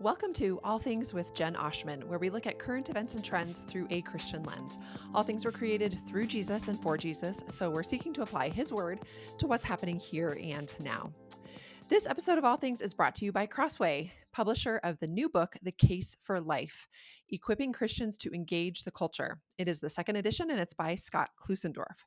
Welcome to All Things with Jen Oshman, where we look at current events and trends through a Christian lens. All things were created through Jesus and for Jesus, so we're seeking to apply his word to what's happening here and now. This episode of All Things is brought to you by Crossway, publisher of the new book, The Case for Life, Equipping Christians to Engage the Culture. It is the second edition and it's by Scott Klusendorf.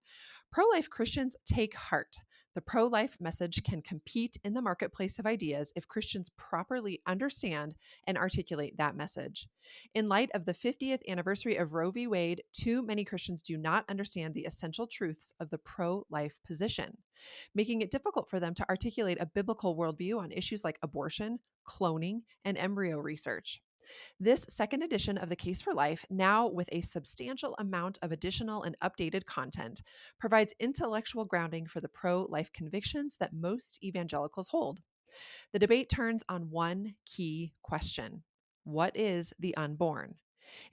Pro-life Christians take heart. The pro-life message can compete in the marketplace of ideas if Christians properly understand and articulate that message. In light of the 50th anniversary of Roe v. Wade, too many Christians do not understand the essential truths of the pro-life position, making it difficult for them to articulate a biblical worldview on issues like abortion, cloning, and embryo research. This second edition of The Case for Life, now with a substantial amount of additional and updated content, provides intellectual grounding for the pro-life convictions that most evangelicals hold. The debate turns on one key question: what is the unborn?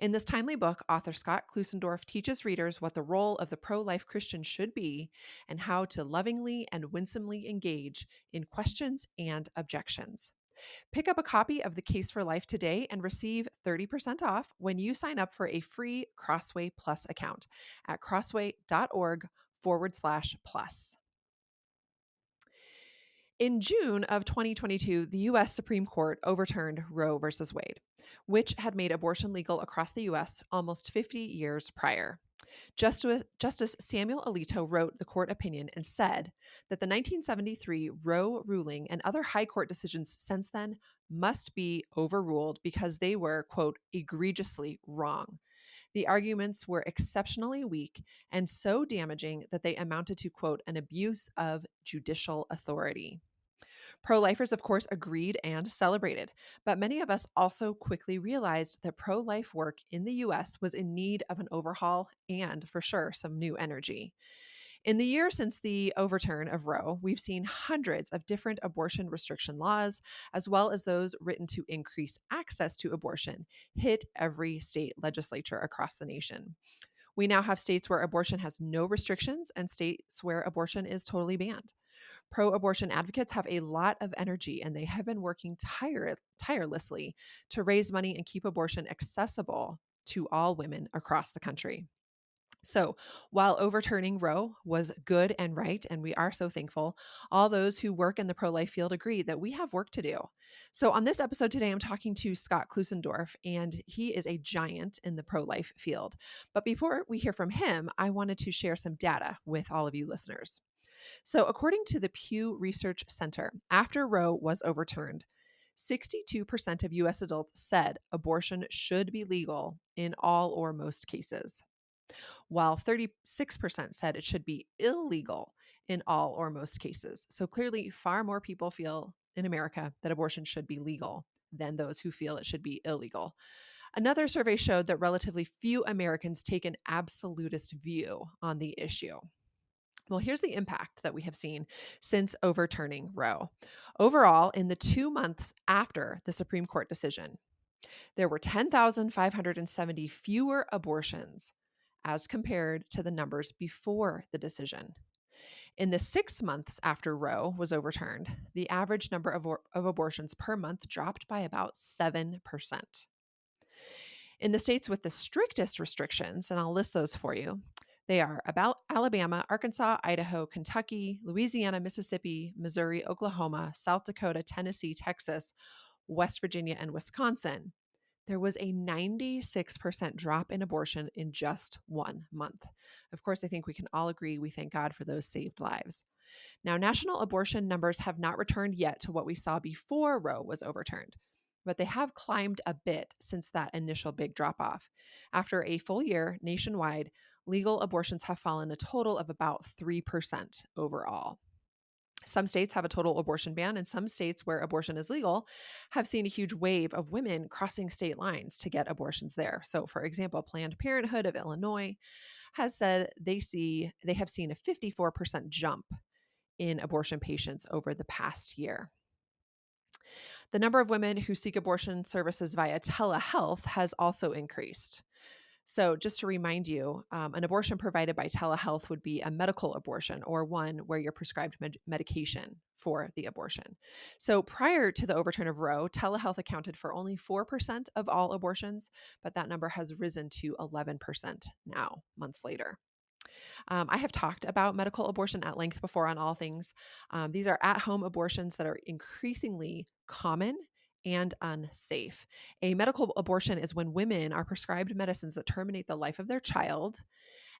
In this timely book, author Scott Klusendorf teaches readers what the role of the pro-life Christian should be and how to lovingly and winsomely engage in questions and objections. Pick up a copy of The Case for Life today and receive 30% off when you sign up for a free Crossway Plus account at crossway.org/plus. In June of 2022, the U.S. Supreme Court overturned Roe v. Wade, which had made abortion legal across the U.S. almost 50 years prior. Justice Samuel Alito wrote the court opinion and said that the 1973 Roe ruling and other high court decisions since then must be overruled because they were, quote, egregiously wrong. The arguments were exceptionally weak and so damaging that they amounted to, quote, an abuse of judicial authority. Pro-lifers, of course, agreed and celebrated, but many of us also quickly realized that pro-life work in the U.S. was in need of an overhaul and, for sure, some new energy. In the year since the overturn of Roe, we've seen hundreds of different abortion restriction laws, as well as those written to increase access to abortion, hit every state legislature across the nation. We now have states where abortion has no restrictions and states where abortion is totally banned. Pro-abortion advocates have a lot of energy and they have been working tirelessly to raise money and keep abortion accessible to all women across the country. So, while overturning Roe was good and right, and we are so thankful, all those who work in the pro-life field agree that we have work to do. So, on this episode today, I'm talking to Scott Klusendorf, and he is a giant in the pro-life field. But before we hear from him, I wanted to share some data with all of you listeners. So, according to the Pew Research Center, after Roe was overturned, 62% of U.S. adults said abortion should be legal in all or most cases, while 36% said it should be illegal in all or most cases. So clearly, far more people feel in America that abortion should be legal than those who feel it should be illegal. Another survey showed that relatively few Americans take an absolutist view on the issue. Well, here's the impact that we have seen since overturning Roe. Overall, in the 2 months after the Supreme Court decision, there were 10,570 fewer abortions as compared to the numbers before the decision. In the 6 months after Roe was overturned, the average number of abortions per month dropped by about 7%. In the states with the strictest restrictions, and I'll list those for you, they are about Alabama, Arkansas, Idaho, Kentucky, Louisiana, Mississippi, Missouri, Oklahoma, South Dakota, Tennessee, Texas, West Virginia, and Wisconsin. There was a 96% drop in abortion in just 1 month. Of course, I think we can all agree we thank God for those saved lives. Now, national abortion numbers have not returned yet to what we saw before Roe was overturned, but they have climbed a bit since that initial big drop off. After a full year nationwide, legal abortions have fallen a total of about 3% overall. Some states have a total abortion ban, and some states where abortion is legal have seen a huge wave of women crossing state lines to get abortions there. So, for example, Planned Parenthood of Illinois has said they have seen a 54% jump in abortion patients over the past year. The number of women who seek abortion services via telehealth has also increased. So, just to remind you, an abortion provided by telehealth would be a medical abortion or one where you're prescribed medication for the abortion. So, prior to the overturn of Roe, telehealth accounted for only 4% of all abortions, but that number has risen to 11% now, months later. I have talked about medical abortion at length before on All Things. These are at home abortions that are increasingly common and unsafe. A medical abortion is when women are prescribed medicines that terminate the life of their child,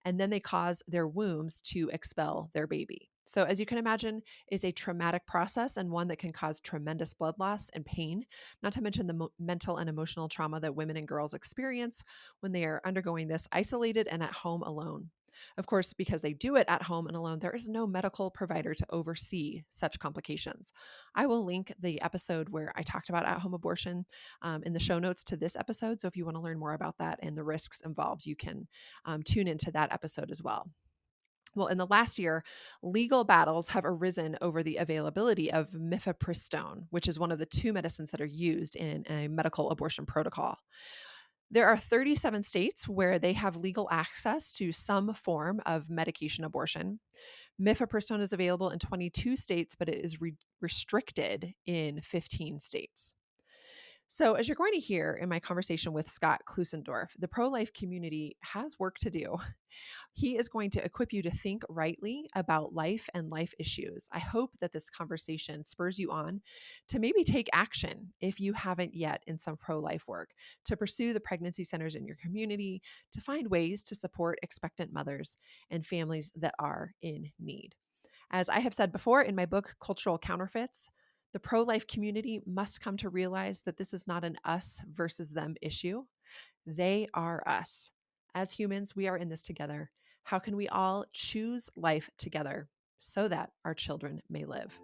and then they cause their wombs to expel their baby. So, as you can imagine, it's a traumatic process and one that can cause tremendous blood loss and pain, not to mention the mental and emotional trauma that women and girls experience when they are undergoing this isolated and at home alone. Of course, because they do it at home and alone, there is no medical provider to oversee such complications. I will link the episode where I talked about at home abortion in the show notes to this episode. So if you want to learn more about that and the risks involved, you can tune into that episode as well. Well, in the last year, legal battles have arisen over the availability of mifepristone, which is one of the two medicines that are used in a medical abortion protocol. There are 37 states where they have legal access to some form of medication abortion. Mifepristone is available in 22 states, but it is restricted in 15 states. So, as you're going to hear in my conversation with Scott Klusendorf, the pro life community has work to do. He is going to equip you to think rightly about life and life issues. I hope that this conversation spurs you on to maybe take action if you haven't yet in some pro life work, to pursue the pregnancy centers in your community, to find ways to support expectant mothers and families that are in need. As I have said before in my book, Cultural Counterfeits, the pro life community must come to realize that this is not an us versus them issue. They are us. As humans, we are in this together. How can we all choose life together so that our children may live?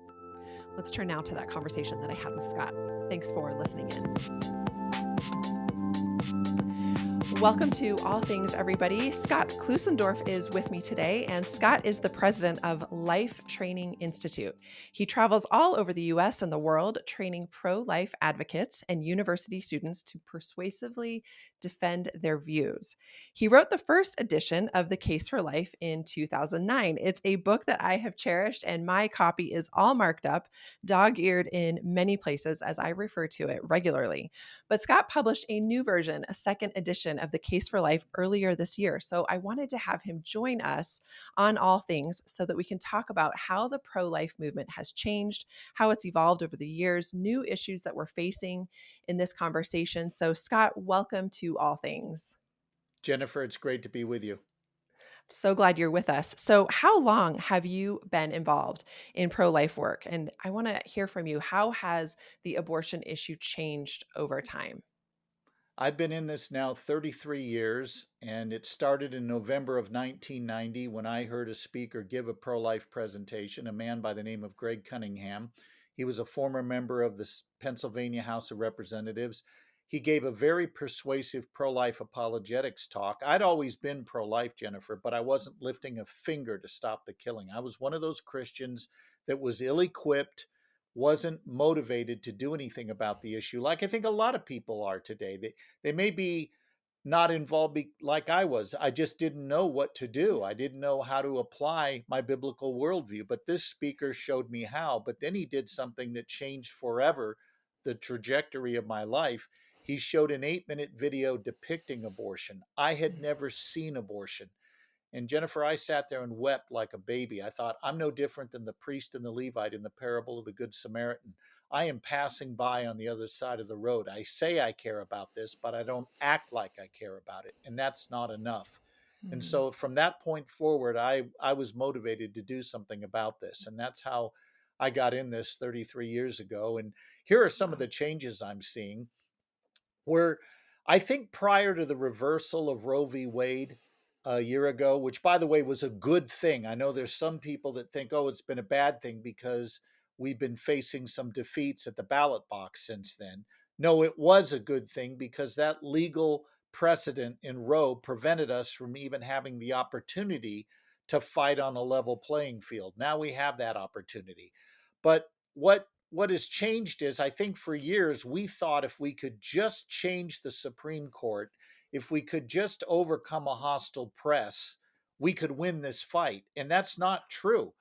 Let's turn now to that conversation that I had with Scott. Thanks for listening in. Welcome to All Things, everybody. Scott Klusendorf is with me today, and Scott is the president of Life Training Institute. He travels all over the U.S. and the world, training pro-life advocates and university students to persuasively defend their views. He wrote the first edition of The Case for Life in 2009. It's a book that I have cherished, and my copy is all marked up, dog-eared in many places, as I refer to it regularly. But Scott published a new version, a second edition of The Case for Life earlier this year. So I wanted to have him join us on All Things so that we can talk about how the pro-life movement has changed, how it's evolved over the years, new issues that we're facing in this conversation. So Scott, welcome to All Things. Jennifer, it's great to be with you. So glad you're with us. So how long have you been involved in pro-life work? And I want to hear from you. How has the abortion issue changed over time? I've been in this now 33 years, and it started in November of 1990 when I heard a speaker give a pro life presentation, a man by the name of Greg Cunningham. He was a former member of the Pennsylvania House of Representatives. He gave a very persuasive pro life apologetics talk. I'd always been pro life, Jennifer, but I wasn't lifting a finger to stop the killing. I was one of those Christians that was ill equipped, wasn't motivated to do anything about the issue, like I think a lot of people are today. They may be not involved like I was. I just didn't know what to do. I didn't know how to apply my biblical worldview. But this speaker showed me how. But then he did something that changed forever the trajectory of my life. He showed an 8-minute video depicting abortion. I had never seen abortion. And Jennifer, I sat there and wept like a baby. I thought, I'm no different than the priest and the Levite in the parable of the Good Samaritan. I am passing by on the other side of the road. I say I care about this, but I don't act like I care about it. And that's not enough. And Mm. so from that point forward, I was motivated to do something about this. And that's how I got in this 33 years ago. And here are some of Wow. the changes I'm seeing where I think prior to the reversal of Roe v. Wade a year ago, which by the way was a good thing. I know there's some people that think, oh, it's been a bad thing because we've been facing some defeats at the ballot box since then. No, it was a good thing because that legal precedent in Roe prevented us from even having the opportunity to fight on a level playing field. Now we have that opportunity. But what has changed is I think for years we thought if we could just change the Supreme Court, if we could just overcome a hostile press, we could win this fight. And that's not true.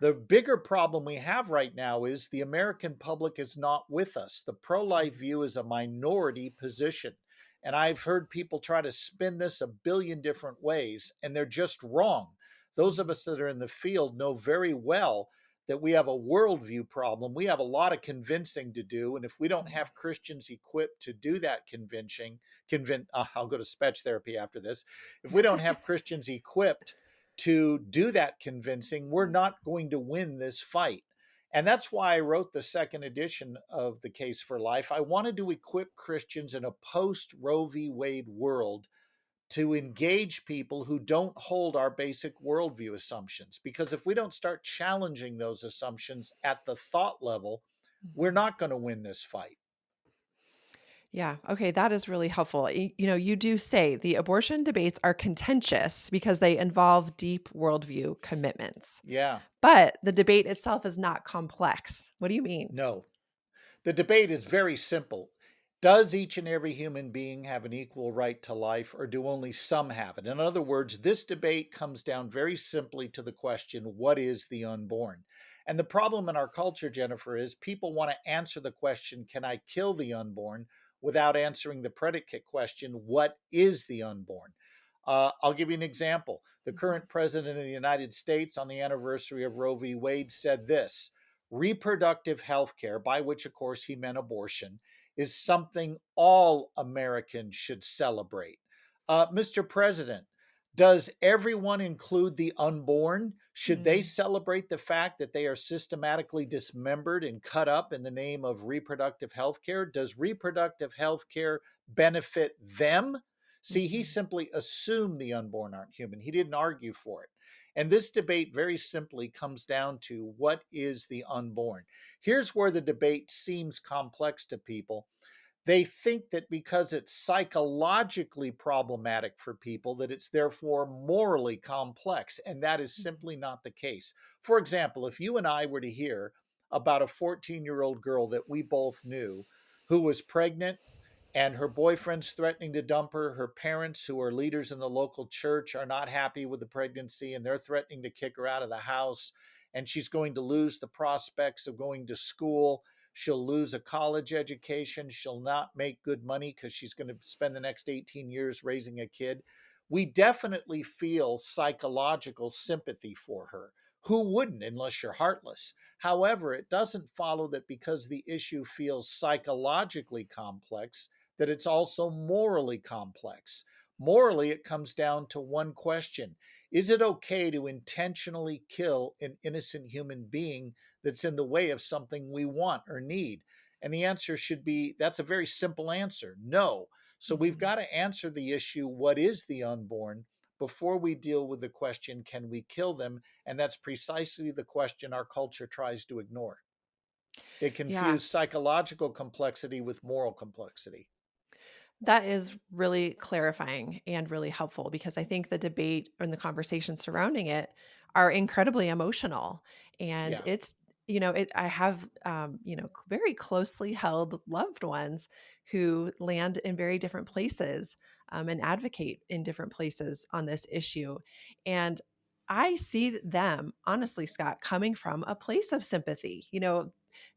The bigger problem we have right now is the American public is not with us. The pro life view is a minority position. And I've heard people try to spin this a billion different ways, and they're just wrong. Those of Mhm. us that are in the field know very well that we have a worldview problem. We have a lot of convincing to do. And if we don't Mhm. have Christians equipped to do that I'll go to speech therapy after this. If we don't have Christians equipped to do that convincing, we're not going to win this fight. And that's why I wrote the second edition of The Case for Life. I wanted to equip Christians in a post Roe v. Wade world to engage people who don't hold our basic worldview assumptions. Because if we don't start challenging those assumptions at the thought level, we're Mhm. not going to win this fight. Yeah. Okay. That is really helpful. You do say the abortion debates are contentious because they involve deep worldview commitments, Yeah, but the debate itself is not complex. What do you mean? no. The debate is very simple. Does each and every human being have an equal right to life, or do only some have it? In other words, this debate comes down very simply to the question, what is the unborn? And the problem in our culture, Jennifer, is people want to answer the question, can I kill the unborn, without answering the predicate question, what is the unborn? I'll give you an example. The Mhm. current president of the United States, on the anniversary of Roe v. Wade, said this: reproductive health care, by which, of course, he meant abortion, is something all Americans should celebrate. Mr. President, does everyone include the unborn? Should they Mm, celebrate the fact that they are systematically dismembered and cut up in the name of reproductive health care? Does reproductive health care benefit them? See, he mhm. simply assumed the unborn aren't human. He didn't argue for it. And this debate very simply comes down to what is the unborn. Here's where the debate seems complex to people. They think that because it's psychologically problematic for people, that it's therefore morally complex. And that is Mhm. simply not the case. For example, if you and I were to hear about a 14-year-old girl that we both knew who was pregnant and her boyfriend's threatening to dump her. Her parents, who are leaders in the local church, are not happy with the pregnancy and they're threatening to kick her out of the house. And she's going to lose the prospects of going to school. She'll lose a college education. She'll not make good money because she's going to spend the next 18 years raising a kid. We definitely feel psychological sympathy for her. Who wouldn't, unless you're heartless? However, it doesn't follow that because the issue feels psychologically complex, that it's also morally complex. Morally, it comes down to one question: is it okay to intentionally kill an innocent human being that's in the way of something we want or need? And the answer should be that's a very simple answer: no. So we've Mhm. got to answer the issue, what is the unborn, before we deal with the question, can we kill them? And that's precisely the question our culture tries to ignore. They Yeah. confuse psychological complexity with moral complexity. That is really clarifying and really helpful because I think the debate and the conversations surrounding it are incredibly emotional. And Yeah. I have, very closely held loved ones who land in very different places and advocate in different places on this issue. And I see them, honestly, Scott, coming from a place of sympathy. Yeah.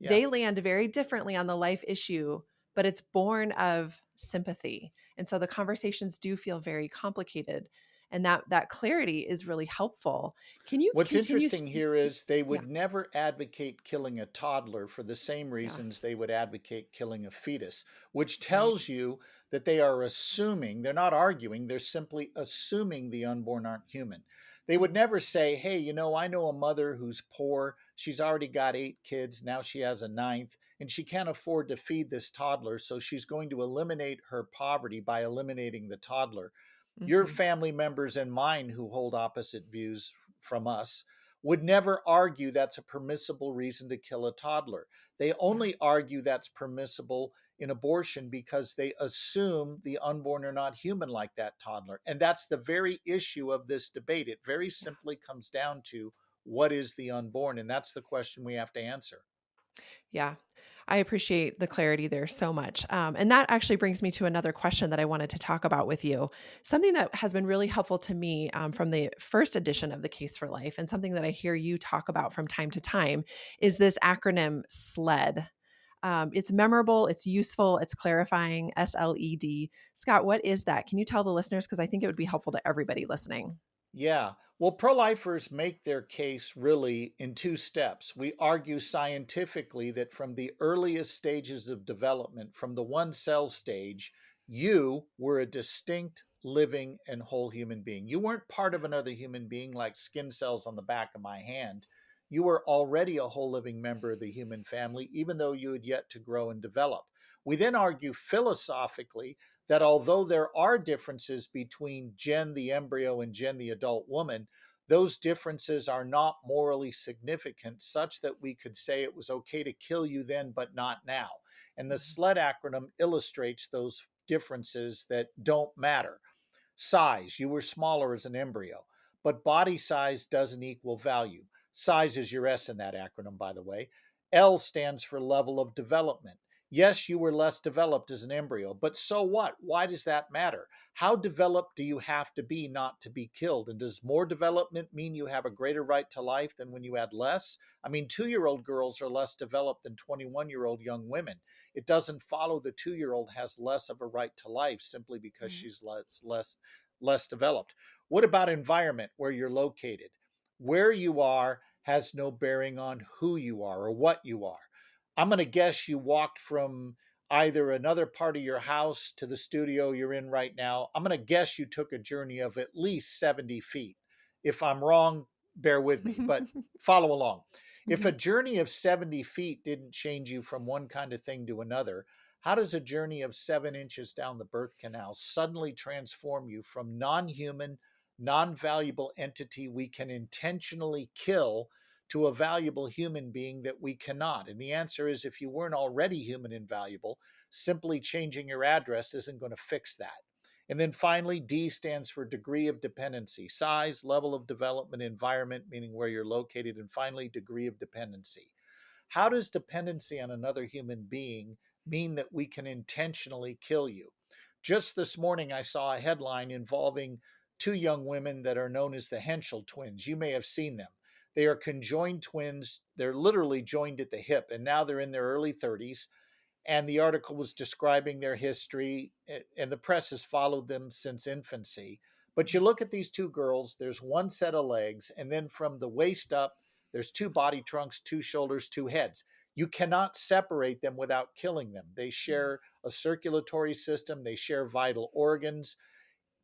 They land very differently on the life issue, but it's born of sympathy. And so the conversations do feel very complicated. And that clarity is really helpful. Can you What's continue interesting speak? here is they Yeah, would never advocate killing a toddler for the same yeah, reasons they would advocate killing a fetus, which right. tells you that they are assuming, they're not arguing, they're simply assuming the unborn aren't human. They would Mhm. never say, hey, I know a mother who's poor. She's already got 8 kids. Now she has a ninth, and she can't afford to feed this toddler. So she's going to eliminate her poverty by eliminating the toddler. Your Mhm. family members and mine who hold opposite views from us would never argue that's a permissible reason to kill a toddler. They Yeah, only argue that's permissible in abortion because they assume the unborn are not human like that toddler. And that's the very issue of this debate. It very yeah. simply comes down to what is the unborn? And that's the question we have to answer. Yeah. I appreciate the clarity there so much. And that actually brings me to another question that I wanted to talk about with you. Something that has been really helpful to me from the first edition of the Case for Life, and something that I hear you talk about from time to time, is this acronym SLED. It's memorable, it's useful, it's clarifying. SLED. Scott, what is that? Can you tell the listeners? Because I think it would be helpful to everybody listening. Yeah. Well, pro lifers make their case really in two steps. We argue scientifically that from the earliest stages of development, from the one cell stage, you were a distinct, living, and whole human being. You weren't part of another human being like skin cells on the back of my hand. You were already a whole living member of the human family, even though you had yet to grow and develop. We then argue philosophically that although there are differences between Jen the embryo and Jen the adult woman, those differences are not morally significant such that we could say it was okay to kill you then, but not now. And the Mhm. SLED acronym illustrates those differences that don't matter. Size, you were smaller as an embryo, but body size doesn't equal value. Size is your S in that acronym, by the way. L stands for level of development. Yes, you were less developed as an embryo, but so what? Why does that matter? How developed do you have to be not to be killed? And does more development mean you have a greater right to life than when you had less? I mean, 2-year-old girls are less developed than 21-year-old young women. It doesn't follow the 2-year-old has less of a right to life simply because Right. she's less developed. What about environment where you're located? Where you are has no bearing on who you are or what you are. I'm going to guess you walked from either another part of your house to the studio you're in right now. I'm going to guess you took a journey of at least 70 feet. If I'm wrong, bear with me, but follow along. If a Mhm. journey of 70 feet didn't change you from one kind of thing to another, how does a journey of 7 inches down the birth canal suddenly transform you from non human, non valuable entity we can intentionally kill to a valuable human being that we cannot? And the answer is if you weren't already human and valuable, simply changing your address isn't going to fix that. And then finally, D stands for degree of dependency, size, level of development, environment, meaning where you're located, and finally, degree of dependency. How does dependency on another human being mean that we can intentionally kill you? Just this morning, I saw a headline involving two young women that are known as the Henschel twins. You may have seen them. They are conjoined twins. They're literally joined at the hip, and now they're in their early 30s, and the article was describing their history, and the press has followed them since infancy. But you look at these two girls, there's one set of legs, and then from the waist up, there's two body trunks, two shoulders, two heads. You cannot separate them without killing them. They share a circulatory system, they share vital organs.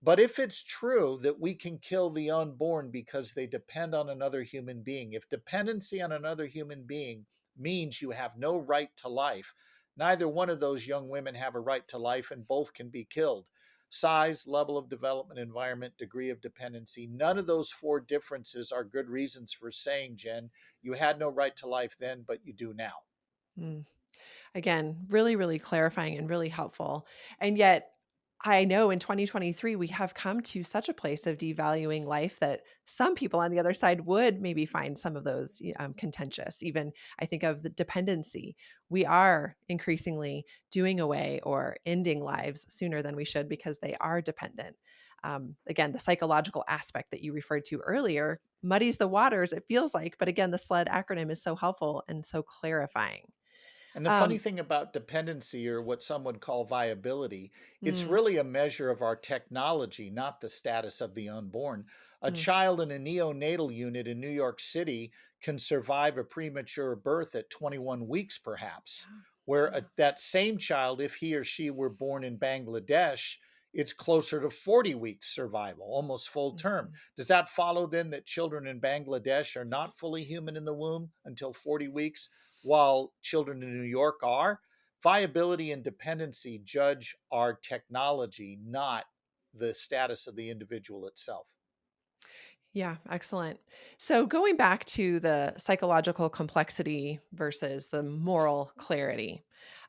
But if it's true that we can kill the unborn because they depend on another human being, if dependency on another human being means you have no right to life, neither one of those young women have a right to life and both can be killed. Size, level of development, environment, degree of dependency, none of those four differences are good reasons for saying, Jen, you had no right to life then, but you do now. Mm. Again, really, really clarifying and really helpful. And yet, I know in 2023, we have come to such a place of devaluing life that some people on the other side would maybe find some of those contentious. Even I think of the dependency. We are increasingly doing away or ending lives sooner than we should because they are dependent. Again, the psychological aspect that you referred to earlier muddies the waters, it feels like. But again, the SLED acronym is so helpful and so clarifying. And the funny Um, thing about dependency, or what some would call viability, it's mm, really a measure of our technology, not the status of the unborn. A mm. child in a neonatal unit in New York City can survive a premature birth at 21 weeks, perhaps, Yeah, where yeah. that same child, if he or she were born in Bangladesh, it's closer to 40 weeks survival, almost full term. Mhm. Does that follow then that children in Bangladesh are not fully human in the womb until 40 weeks? While children in New York are. Viability and dependency judge our technology, not the status of the individual itself. Yeah, excellent. So going back to the psychological complexity versus the moral clarity,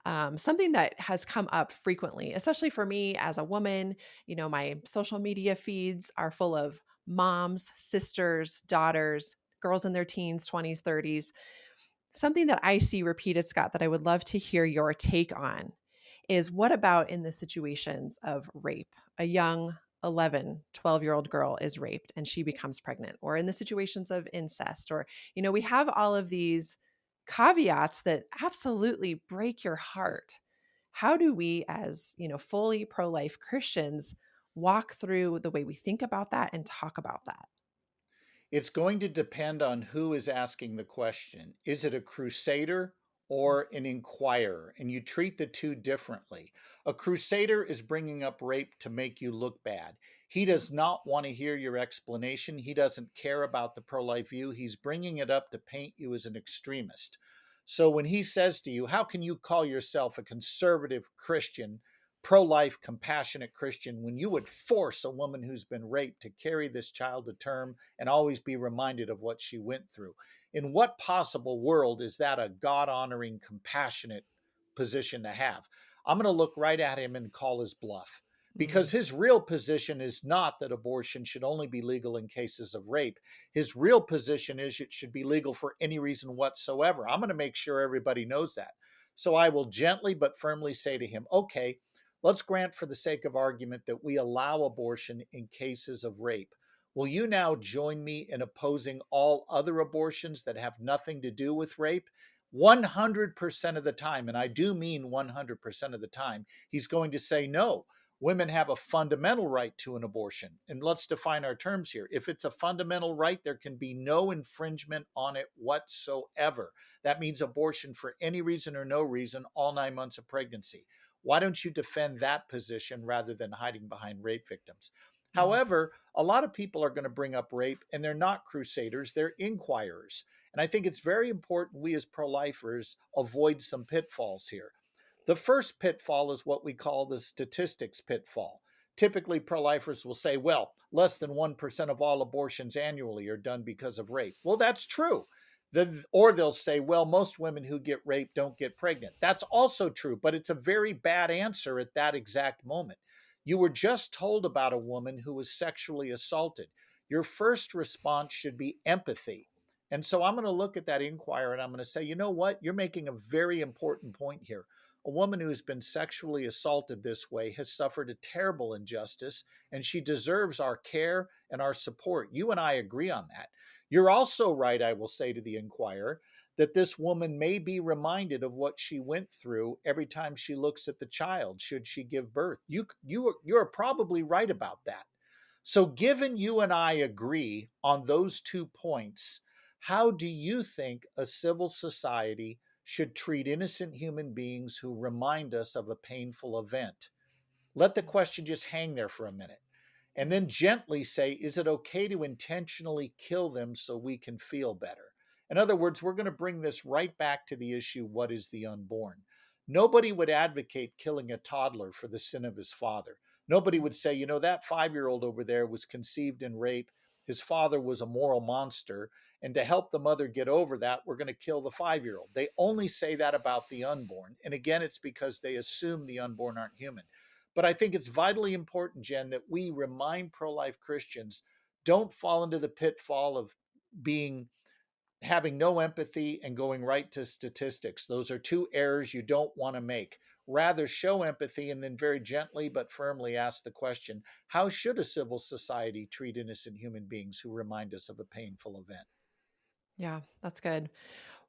something that has come up frequently, especially for me as a woman, my social media feeds are full of moms, sisters, daughters, girls in their teens, 20s, 30s. Something that I see repeated, Scott, that I would love to hear your take on is what about in the situations of rape? A young 11, 12-year-old girl is raped and she becomes pregnant, or in the situations of incest, or, we have all of these caveats that absolutely break your heart. How do we, as, fully pro life Christians, walk through the way we think about that and talk about that? It's going to depend on who is asking the question. Is it a crusader or an inquirer? And you treat the two differently. A crusader is bringing up rape to make you look bad. He does not want to hear your explanation. He doesn't care about the pro life view. He's bringing it up to paint you as an extremist. So when he says to you, how can you call yourself a conservative Christian, pro life, compassionate Christian when you would force a woman who's been raped to carry this child to term and always be reminded of what she went through? In what possible world is that a God honoring, compassionate position to have? I'm going to look right at him and call his bluff, because Mm, his real position is not that abortion should only be legal in cases of rape. His real position is it should be legal for any reason whatsoever. I'm going to make sure everybody knows that. So I will gently but firmly say to him, okay, let's grant for the sake of argument that we allow abortion in cases of rape. Will you now join me in opposing all other abortions that have nothing to do with rape? 100% of the time, and I do mean 100% of the time, he's going to say no. Women have a fundamental right to an abortion. And let's define our terms here. If it's a fundamental right, there can be no infringement on it whatsoever. That means abortion for any reason or no reason, all 9 months of pregnancy. Why don't you defend that position rather than hiding behind rape victims? mm, However, a lot of people are going to bring up rape and they're not crusaders, they're inquirers. And I think it's very important we as pro lifers avoid some pitfalls here. The first pitfall is what we call the statistics pitfall. Typically, pro lifers will say, well, less than 1% of all abortions annually are done because of rape. Well, that's true. Or they'll say, well, most women who get raped don't get pregnant. That's also true, but it's a very bad answer at that exact moment. You were just told about a woman who was sexually assaulted. Your first response should be empathy. And so I'm going to look at that inquiry and I'm going to say, you know what? You're making a very important point here. A woman who has been sexually assaulted this way has suffered a terrible injustice, and she deserves our care and our support. You and I agree on that. You're also right, I will say to the inquirer, that this woman may be reminded of what she went through every time she looks at the child should she give birth. You're probably right about that. So, given you and I agree on those 2 points, how do you think a civil society should treat innocent human beings who remind us of a painful event? Let the question just hang there for a minute. And mm. then gently say, is it okay to intentionally kill them so we can feel better? In other words, we're going to bring this right back to the issue, what is the unborn? Nobody would advocate killing a toddler for the sin of his father. Nobody would say, you know, that 5-year-old over there was conceived in rape. His father was a moral monster. And to help the mother get over that, we're going to kill the 5-year-old. They only say that about the unborn. And again, it's because they assume the unborn aren't human. But I think it's vitally important, Jen, that we remind pro life Christians don't fall into the pitfall of being having no empathy and going right to statistics. Those are two errors you don't want to make. Rather, show empathy and then very gently but firmly ask the question, how should a civil society treat innocent human beings who remind us of a painful event? Yeah, that's good.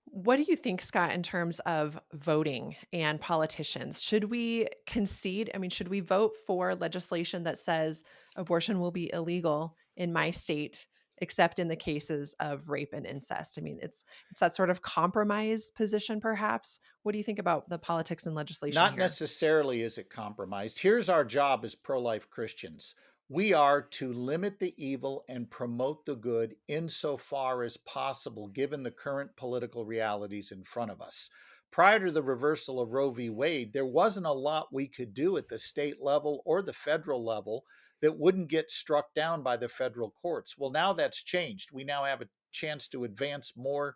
What do you think, Scott, in terms of voting and politicians? Should we concede? I mean, should we vote for legislation that says abortion will be illegal in my state, except in the cases of rape and incest? I mean, it's that sort of compromise position, perhaps. What do you think about the politics and legislation Not here? necessarily is it compromised. Here's our job as pro life Christians: we are to limit the evil and promote the good insofar as possible, given the current political realities in front of us. Prior to the reversal of Roe v. Wade, there wasn't a lot we could do at the state level or the federal level that wouldn't get struck down by the federal courts. Well, now that's changed. We now have a chance to advance more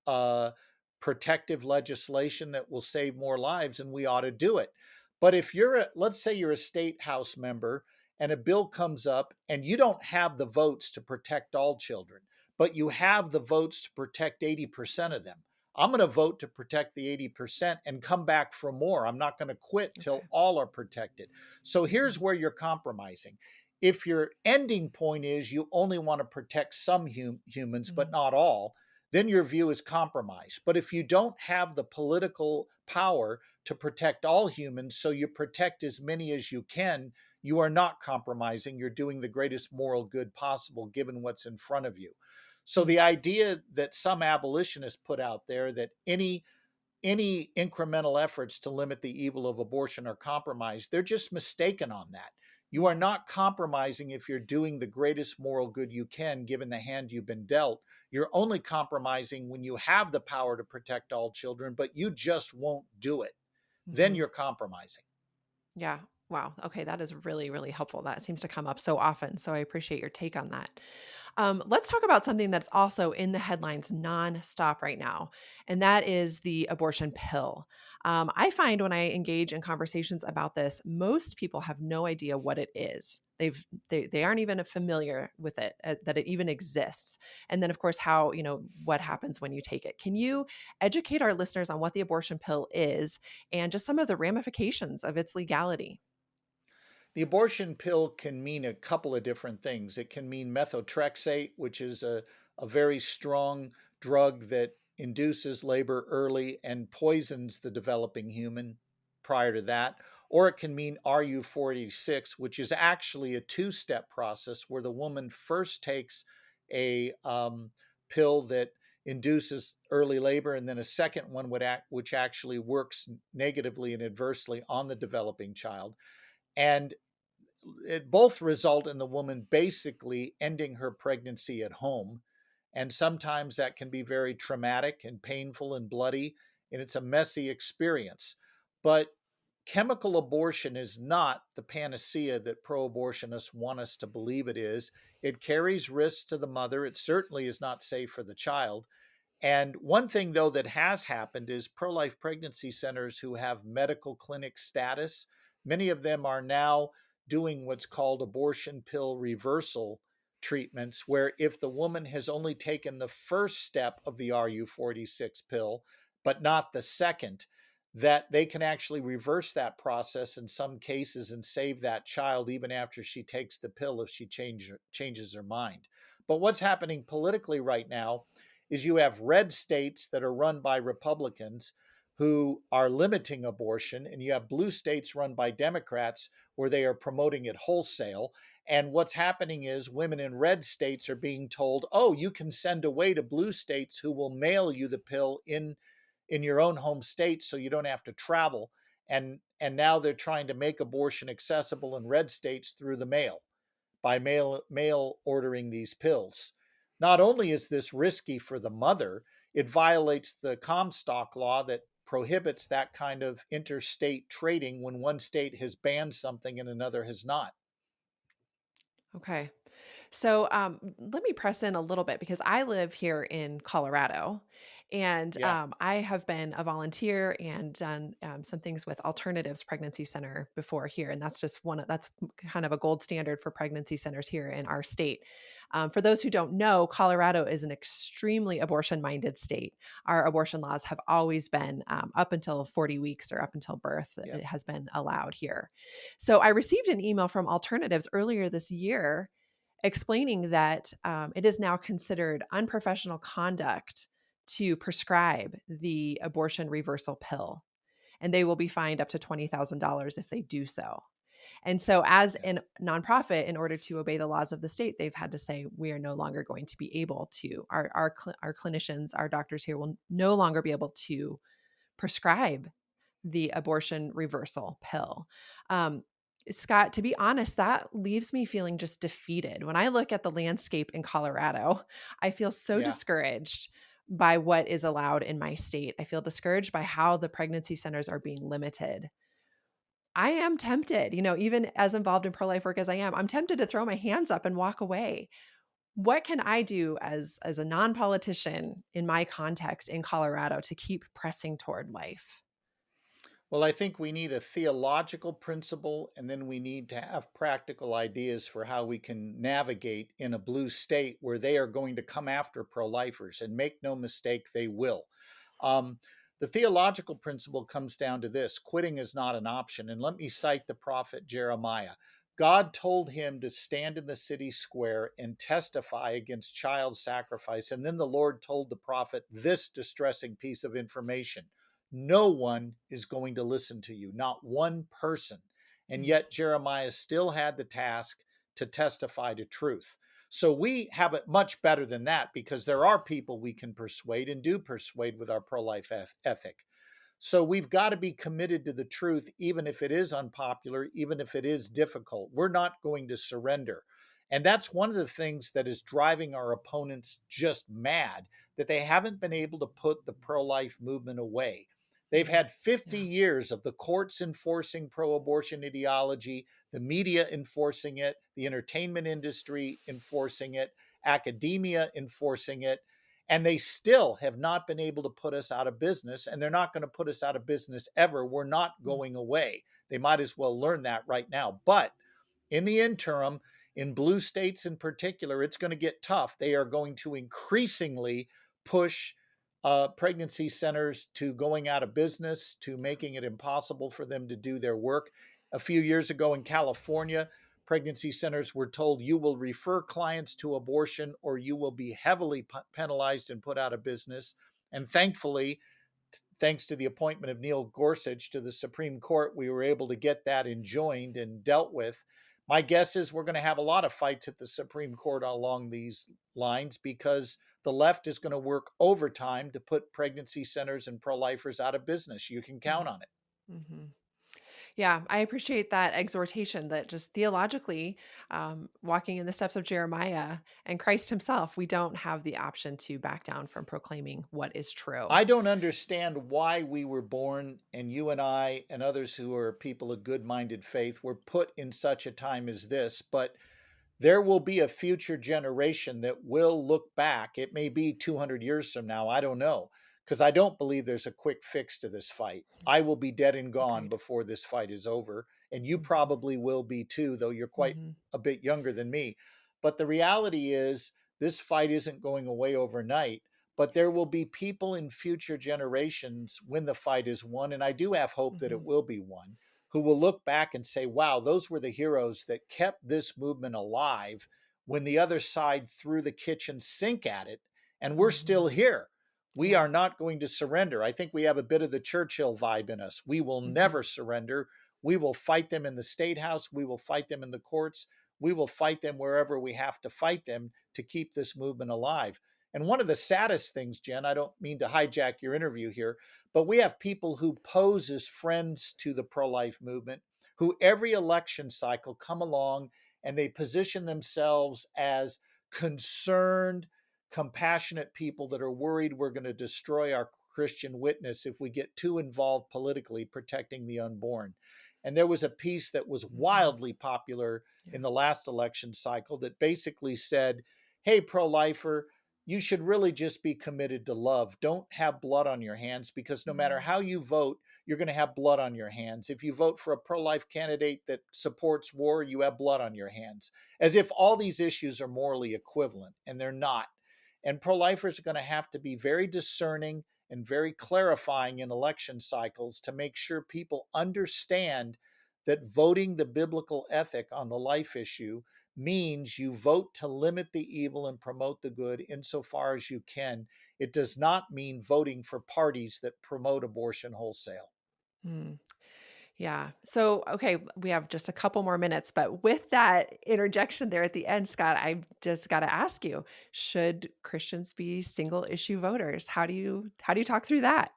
uh, protective legislation that will save more lives, and we ought to do it. But if let's say you're a state house member and a bill comes up and you don't have the votes to protect all children, but you have the votes to protect 80% of them, I'm going to vote to protect the 80% and come back for more. I'm not going to quit till Okay. all are protected. So here's Mhm. where you're compromising. If your ending point is you only want to protect some humans, but Mhm. not all, then your view is compromised. But if you don't have the political power to protect all humans, so you protect as many as you can, you are not compromising. You're doing the greatest moral good possible given what's in front of you. So Mhm. the idea that some abolitionists put out there that any incremental efforts to limit the evil of abortion are compromised, they're just mistaken on that. You are Mhm. not compromising if you're doing the greatest moral good you can given the hand you've been dealt. You're only compromising when you have the power to protect all children, but you just won't do it. Then Mhm. you're compromising. Yeah. Wow. Okay. That is really, really helpful. That seems to come up so often. So I appreciate your take on that. Let's talk about something that's also in the headlines nonstop right now, and that is the abortion pill. I find when I engage in conversations about this, most people have no idea what it is. They aren't even familiar with it, that it even exists. And then, of course, how what happens when you take it. Can you educate our listeners on what the abortion pill is and just some of the ramifications of its legality? The abortion pill can mean a couple of different things. It can mean methotrexate, which is a very strong drug that induces labor early and poisons the developing human prior to that. Or it can mean RU46, which is actually a two-step process where the woman first takes a pill that induces early labor, and then a second one which actually works negatively and adversely on the developing child. And it both result in the woman basically ending her pregnancy at home. And sometimes that can be very traumatic and painful and bloody, and it's a messy experience. But chemical abortion is not the panacea that pro abortionists want us to believe it is. It carries risks to the mother. It certainly is not safe for the child. And one thing, though, that has happened is pro life pregnancy centers who have medical clinic status, many of them are now doing what's called abortion pill reversal treatments, where if the woman has only taken the first step of the RU46 pill, but not the second, that they can actually reverse that process in some cases and save that child even after she takes the pill if she changes her mind. But what's happening politically right now is you have red states that are run by Republicans who are limiting abortion, and you have blue states run by Democrats where they are promoting it wholesale. And what's happening is women in red states are being told, oh, you can send away to blue states who will mail you the pill in your own home state so you don't have to travel. And now they're trying to make abortion accessible in red states through the mail by mail ordering these pills. Not only is this risky for the mother, it violates the Comstock law that prohibits that kind of interstate trading when one state has banned something and another has not. Okay. So let me press in a little bit because I live here in Colorado, and Yeah. I have been a volunteer and done some things with Alternatives Pregnancy Center before here, and that's just that's kind of a gold standard for pregnancy centers here in our state. For those who don't know, Colorado is an extremely abortion-minded state. Our abortion laws have always been up until 40 weeks or up until birth. Yeah. It has been allowed here. So I received an email from Alternatives earlier this year explaining that it is now considered unprofessional conduct to prescribe the abortion reversal pill, and they will be fined up to $20,000 if they do so. And so, as Yeah. a nonprofit, in order to obey the laws of the state, they've had to say we are no longer going to be able to. Our clinicians, our doctors here will no longer be able to prescribe the abortion reversal pill. Um, Scott, to be honest, that leaves me feeling just defeated. When I look at the landscape in Colorado, I feel so Yeah. discouraged by what is allowed in my state. I feel discouraged by how the pregnancy centers are being limited. I am tempted, even as involved in pro life work as I am, I'm tempted to throw my hands up and walk away. What can I do as a non politician in my context in Colorado to keep pressing toward life? Well, I think we need a theological principle, and then we need to have practical ideas for how we can navigate in a blue state where they are going to come after pro lifers. And make no mistake, they will. Um, the theological principle comes down to this: quitting is not an option. And let me cite the prophet Jeremiah. God told him to stand in the city square and testify against child sacrifice. And then the Lord told the prophet this distressing piece of information: no one is going to listen to you, not one person. And Mm, yet Jeremiah still had the task to testify to truth. So we have it much better than that, because there are people we can persuade and do persuade with our pro life ethic. So we've got to be committed to the truth, even if it is unpopular, even if it is difficult. We're not going to surrender. And that's one of the things that is driving our opponents just mad, that they haven't been able to put the pro life movement away. They've mm, had 50 yeah. years of the courts enforcing pro abortion ideology, the media enforcing it, the entertainment industry enforcing it, academia enforcing it, and they still have not been able to put us out of business, and they're not going to put us out of business ever. We're not Mm, going away. They might as well learn that right now. But in the interim, in blue states in particular, it's going to get tough. They are going to increasingly push pregnancy centers to going out of business, to making it impossible for them to do their work. A few years ago in California, pregnancy centers were told, you will refer clients to abortion or you will be heavily penalized and put out of business. And thankfully, thanks to the appointment of Neil Gorsuch to the Supreme Court, we were able to get that enjoined and dealt with. My guess is we're going to have a lot of fights at the Supreme Court along these lines, because the left is going to work overtime to put pregnancy centers and pro lifers out of business. You can mm, count on it. mhm. Yeah, I appreciate that exhortation that just theologically, walking in the steps of Jeremiah and Christ himself, we don't have the option to back down from proclaiming what is true. I don't understand why we were born, and you and I and others who are people of good minded faith were put in such a time as this, but there will be a future generation that will look back. It may be 200 years from now. I don't know. Because I don't believe there's a quick fix to this fight. I will be dead and gone Agreed. before this fight is over. And you Mhm, probably will be too, though you're quite mhm, a bit younger than me. But the reality is, this fight isn't going away overnight. But there will be people in future generations when the fight is won. And I do have hope that it mhm, will be won, who will look back and say, wow, those were the heroes that kept this movement alive when the other side threw the kitchen sink at it. And we're still mhm. here. We Yeah. are not going to surrender. I think we have a bit of the Churchill vibe in us. We will Mhm, never surrender. We will fight them in the state house. We will fight them in the courts. We will fight them wherever we have to fight them to keep this movement alive. And one of the saddest things, Jen, I don't mean to hijack your interview here, but we have people who pose as friends to the pro life movement, who every election cycle come along and they position themselves as concerned, compassionate people that are worried we're going to destroy our Christian witness if we get too involved politically protecting the unborn. And there was a piece that was mhm. wildly popular Yeah. in the last election cycle that basically said, hey, pro lifer, you should really just be committed to love. Don't have blood on your hands, because no matter Mm, how you vote, you're going to have blood on your hands. If you vote for a pro life candidate that supports war, you have blood on your hands. As if all these issues are morally equivalent, and they're not. And pro lifers are going to have to be very discerning and very clarifying in election cycles to make sure people understand that voting the biblical ethic on the life issue means you vote to limit the evil and promote the good insofar as you can. It does not mean voting for parties that promote abortion wholesale. mm. Yeah. So, okay, we have just a couple more minutes, but with that interjection there at the end, Scott, I just got to ask you, should Christians be single issue voters? How do you talk through that?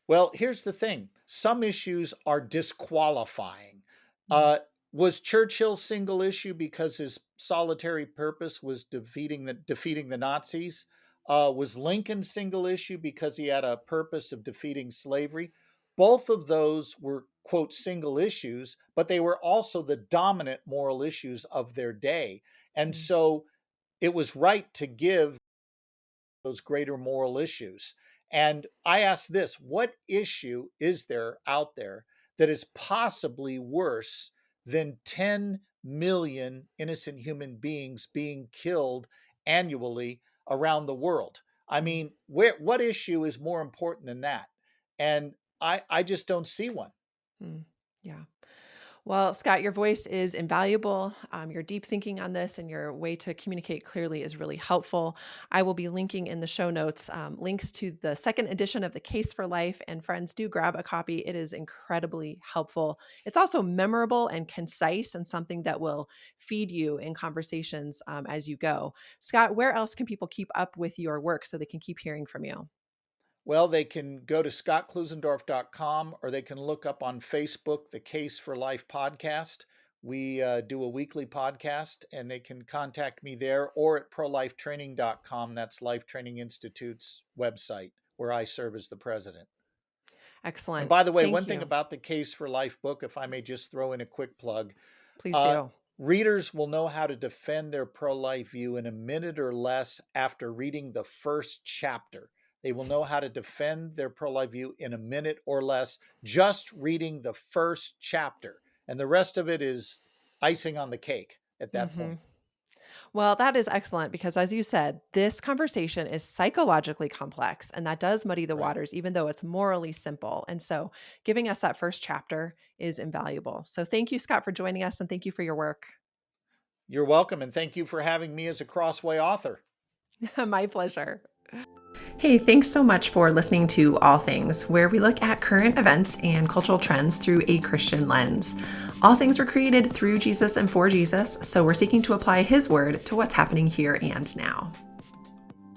Well, here's the thing: some issues are disqualifying. Mm, Uh, was Churchill single issue because his solitary purpose was defeating the Nazis? Was Lincoln single issue because he had a purpose of defeating slavery? Both of those were, quote, single issues, but they were also the dominant moral issues of their day. And mm, so it was right to give those greater moral issues. And I ask this: what issue is there out there that is possibly worse than 10 million innocent human beings being killed annually around the world? I mean, what issue is more important than that? And I just don't see one. Mm, yeah. Well, Scott, your voice is invaluable. Your deep thinking on this and your way to communicate clearly is really helpful. I will be linking in the show notes links to the second edition of The Case for Life. And friends, do grab a copy. It is incredibly helpful. It's also memorable and concise and something that will feed you in conversations as you go. Scott, where else can people keep up with your work so they can keep hearing from you? Well, they can go to scottklusendorf.com or they can look up on Facebook the Case for Life podcast. We do a weekly podcast and they can contact me there or at prolifetraining.com. That's Life Training Institute's website where I serve as the president. And Excellent. by the way, one Thank thing you. about the Case for Life book, if I may just throw in a quick plug, Please uh, do. readers will know how to defend their pro life view in a minute or less after reading the first chapter. They will know how to defend their pro life view in a minute or less just reading the first chapter. And the rest of it is icing on the cake at that Hmm. point. Well, that is excellent because, as you said, this conversation is psychologically complex and that does muddy the Right. waters, even though it's morally simple. And so, giving us that first chapter is invaluable. So, thank you, Scott, for joining us and thank you for your work. You're welcome. And thank you for having me as a Crossway author. My pleasure. Hey, thanks so much for listening to All Things, where we look at current events and cultural trends through a Christian lens. All things were created through Jesus and for Jesus, so we're seeking to apply His word to what's happening here and now.